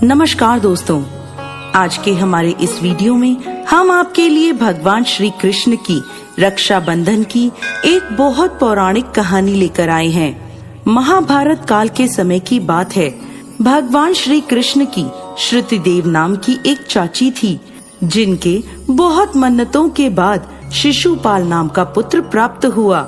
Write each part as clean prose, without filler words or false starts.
नमस्कार दोस्तों, आज के हमारे इस वीडियो में हम आपके लिए भगवान श्री कृष्ण की रक्षाबंधन की एक बहुत पौराणिक कहानी लेकर आए हैं। महाभारत काल के समय की बात है। भगवान श्री कृष्ण की श्रुति देव नाम की एक चाची थी, जिनके बहुत मन्नतों के बाद शिशुपाल नाम का पुत्र प्राप्त हुआ।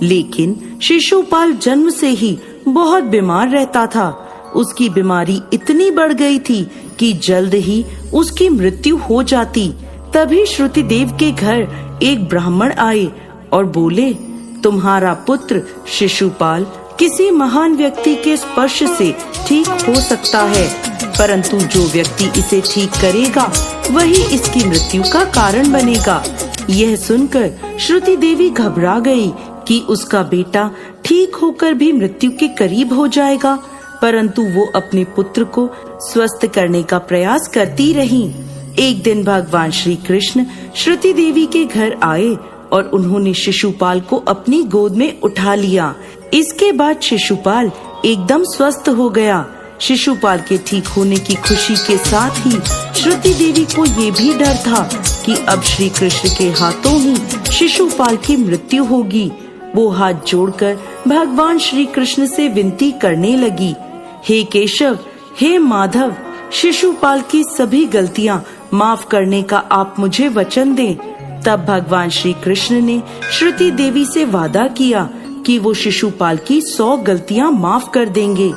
लेकिन शिशुपाल जन्म से ही बहुत बीमार रहता था। उसकी बीमारी इतनी बढ़ गई थी कि जल्द ही उसकी मृत्यु हो जाती। तभी श्रुति देव के घर एक ब्राह्मण आए और बोले, तुम्हारा पुत्र शिशुपाल किसी महान व्यक्ति के स्पर्श से ठीक हो सकता है, परंतु जो व्यक्ति इसे ठीक करेगा वही इसकी मृत्यु का कारण बनेगा। यह सुनकर श्रुति देवी घबरा गई कि उसका बेटा ठीक होकर भी मृत्यु के करीब हो जाएगा, परंतु वो अपने पुत्र को स्वस्थ करने का प्रयास करती रही। एक दिन भगवान श्री कृष्ण श्रुति देवी के घर आए और उन्होंने शिशुपाल को अपनी गोद में उठा लिया। इसके बाद शिशुपाल एकदम स्वस्थ हो गया। शिशुपाल के ठीक होने की खुशी के साथ ही श्रुति देवी को ये भी डर था कि अब श्री कृष्ण के हाथों ही शिशुपाल की मृत्यु होगी। वो हाथ जोड़कर भगवान श्री कृष्ण से विनती करने लगी, हे केशव, हे माधव, शिशुपाल की सभी गलतियां माफ करने का आप मुझे वचन दें। तब भगवान श्री कृष्ण ने श्रुति देवी से वादा किया कि वो शिशुपाल की 100 गलतियां माफ कर देंगे,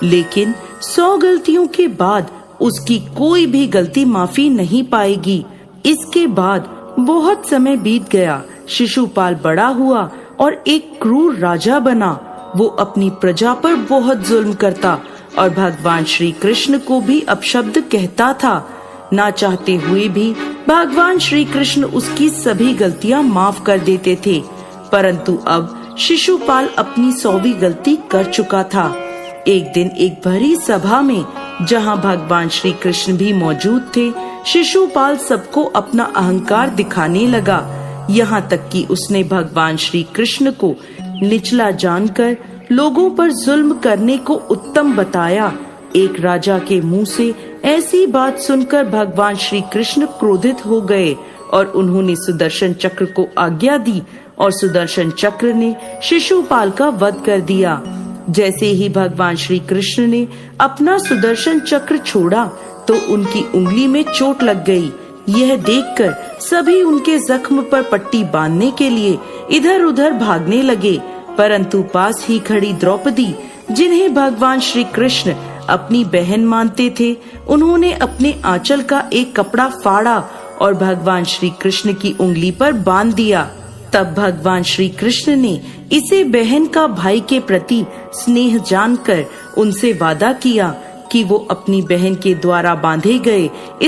लेकिन 100 गलतियों के बाद उसकी कोई भी गलती माफी नहीं पाएगी। इसके बाद बहुत समय बीत गया। शिशुपाल बड़ा हुआ और एक क्रूर राजा बना। वो अपनी प्रजा पर बहुत जुल्म करता और भगवान श्री कृष्ण को भी अपशब्द कहता था। ना चाहते हुए भी भगवान श्री कृष्ण उसकी सभी गलतियां माफ कर देते थे, परंतु अब शिशुपाल अपनी 100वीं गलती कर चुका था। एक दिन एक भरी सभा में, जहां भगवान श्री कृष्ण भी मौजूद थे, शिशुपाल सबको अपना अहंकार दिखाने लगा। यहाँ तक कि उसने भगवान श्री कृष्ण को निचला जानकर लोगों पर जुल्म करने को उत्तम बताया। एक राजा के मुंह से ऐसी बात सुनकर भगवान श्री कृष्ण क्रोधित हो गए और उन्होंने सुदर्शन चक्र को आज्ञा दी और सुदर्शन चक्र ने शिशुपाल का वध कर दिया। जैसे ही भगवान श्री कृष्ण ने अपना सुदर्शन चक्र छोड़ा तो उनकी उंगली में चोट लग गई। यह देखकर सभी उनके जख्म पर पट्टी बांधने के लिए इधर उधर भागने लगे, परंतु पास ही खड़ी द्रौपदी, जिन्हें भगवान श्री कृष्ण अपनी बहन मानते थे, उन्होंने अपने आंचल का एक कपड़ा फाड़ा और भगवान श्री कृष्ण की उंगली पर बांध दिया। तब भगवान श्री कृष्ण ने इसे बहन का भाई के प्रति स्नेह जानकर उनसे वादा किया कि वो अपनी बहन के द्वारा बांधे गए